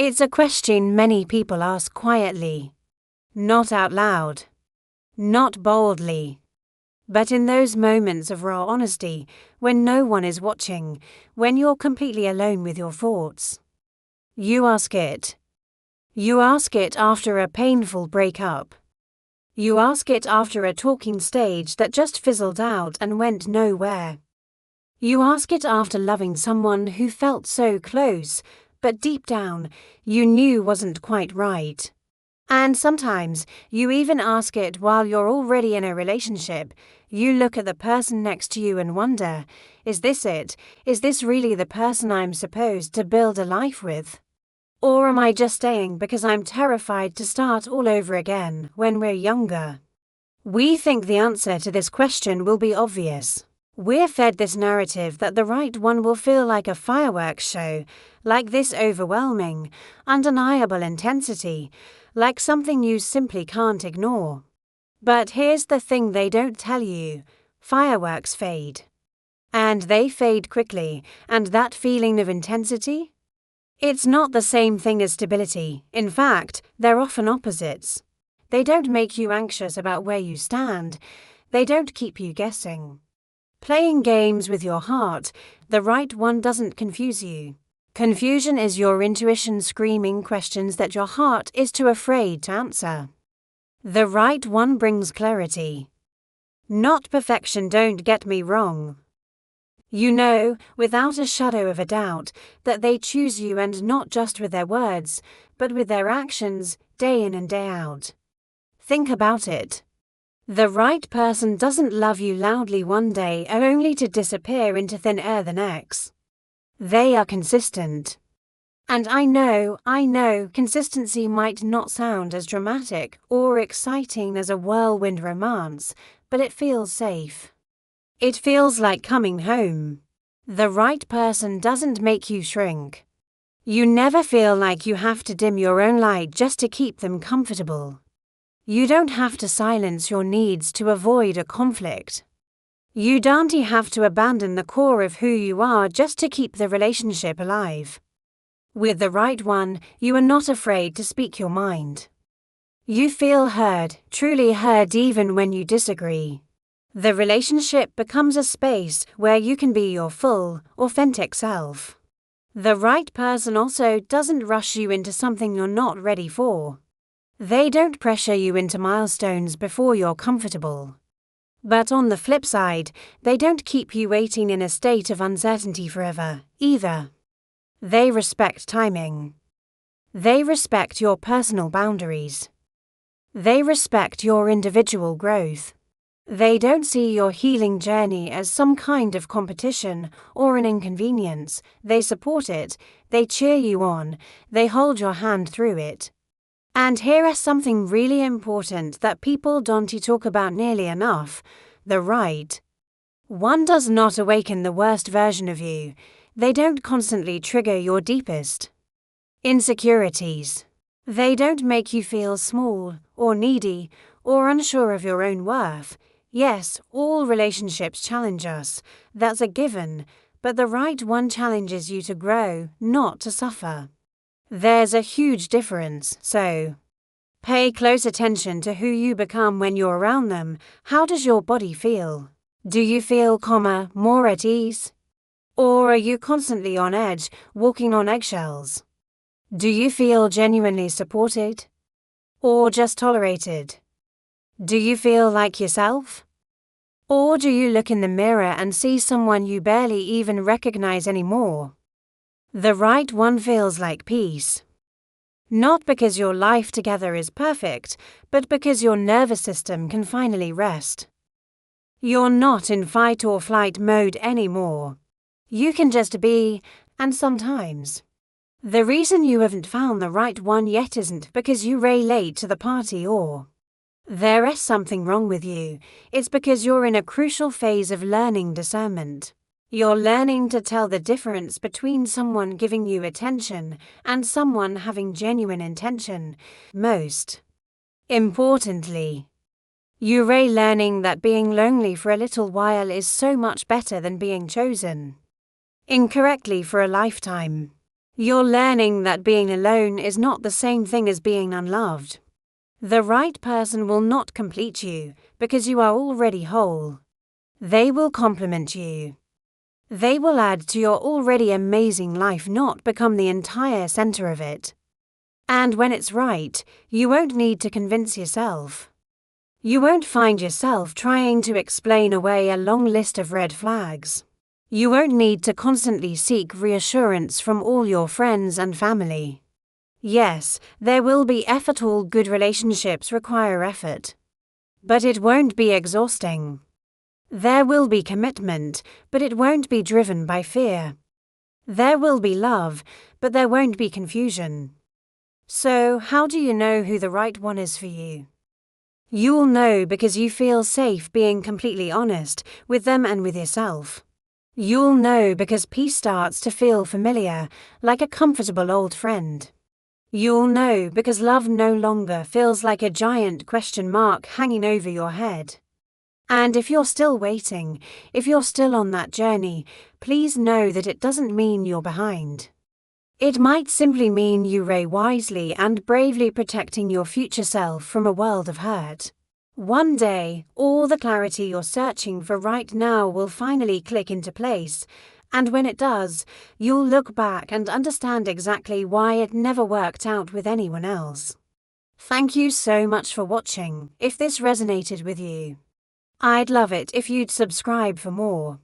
It's a question many people ask quietly, not out loud, not boldly, but in those moments of raw honesty, when no one is watching, when you're completely alone with your thoughts. You ask it. You ask it after a painful breakup. You ask it after a talking stage that just fizzled out and went nowhere. You ask it after loving someone who felt so close, but deep down, you knew wasn't quite right. And sometimes, you even ask it while you're already in a relationship. You look at the person next to you and wonder, is this it? Is this really the person I'm supposed to build a life with? Or am I just staying because I'm terrified to start all over again when we're younger? We think the answer to this question will be obvious. We're fed this narrative that the right one will feel like a fireworks show, like this overwhelming, undeniable intensity, like something you simply can't ignore. But here's the thing they don't tell you: fireworks fade. And they fade quickly, and that feeling of intensity? It's not the same thing as stability. In fact, they're often opposites. They don't make you anxious about where you stand. They don't keep you guessing. Playing games with your heart, the right one doesn't confuse you. Confusion is your intuition screaming questions that your heart is too afraid to answer. The right one brings clarity. Not perfection, don't get me wrong. You know, without a shadow of a doubt, that they choose you, and not just with their words, but with their actions, day in and day out. Think about it. The right person doesn't love you loudly one day only to disappear into thin air the next. They are consistent. And I know, consistency might not sound as dramatic or exciting as a whirlwind romance, but it feels safe. It feels like coming home. The right person doesn't make you shrink. You never feel like you have to dim your own light just to keep them comfortable. You don't have to silence your needs to avoid a conflict. You don't have to abandon the core of who you are just to keep the relationship alive. With the right one, you are not afraid to speak your mind. You feel heard, truly heard, even when you disagree. The relationship becomes a space where you can be your full, authentic self. The right person also doesn't rush you into something you're not ready for. They don't pressure you into milestones before you're comfortable. But on the flip side, they don't keep you waiting in a state of uncertainty forever, either. They respect timing. They respect your personal boundaries. They respect your individual growth. They don't see your healing journey as some kind of competition or an inconvenience. They support it, they cheer you on, they hold your hand through it. And here is something really important that people don't talk about nearly enough: the right one does not awaken the worst version of you. They don't constantly trigger your deepest insecurities. They don't make you feel small or needy or unsure of your own worth. Yes, all relationships challenge us, that's a given, but the right one challenges you to grow, not to suffer. There's a huge difference, so pay close attention to who you become when you're around them. How does your body feel? Do you feel calmer, more at ease? Or are you constantly on edge, walking on eggshells? Do you feel genuinely supported? Or just tolerated? Do you feel like yourself? Or do you look in the mirror and see someone you barely even recognize anymore? The right one feels like peace. Not because your life together is perfect, but because your nervous system can finally rest. You're not in fight or flight mode anymore. You can just be, and sometimes. The reason you haven't found the right one yet isn't because you're late to the party or there is something wrong with you. It's because you're in a crucial phase of learning discernment. You're learning to tell the difference between someone giving you attention and someone having genuine intention. Most importantly, you're learning that being lonely for a little while is so much better than being chosen incorrectly for a lifetime. You're learning that being alone is not the same thing as being unloved. The right person will not complete you because you are already whole. They will complement you. They will add to your already amazing life, not become the entire center of it. And when it's right, you won't need to convince yourself. You won't find yourself trying to explain away a long list of red flags. You won't need to constantly seek reassurance from all your friends and family. Yes, there will be effort. All good relationships require effort. But it won't be exhausting. There will be commitment, but it won't be driven by fear. There will be love, but there won't be confusion. So, how do you know who the right one is for you? You'll know because you feel safe being completely honest with them and with yourself. You'll know because peace starts to feel familiar, like a comfortable old friend. You'll know because love no longer feels like a giant question mark hanging over your head. And if you're still waiting, if you're still on that journey, please know that it doesn't mean you're behind. It might simply mean you're wisely and bravely protecting your future self from a world of hurt. One day, all the clarity you're searching for right now will finally click into place, and when it does, you'll look back and understand exactly why it never worked out with anyone else. Thank you so much for watching. If this resonated with you, I'd love it if you'd subscribe for more.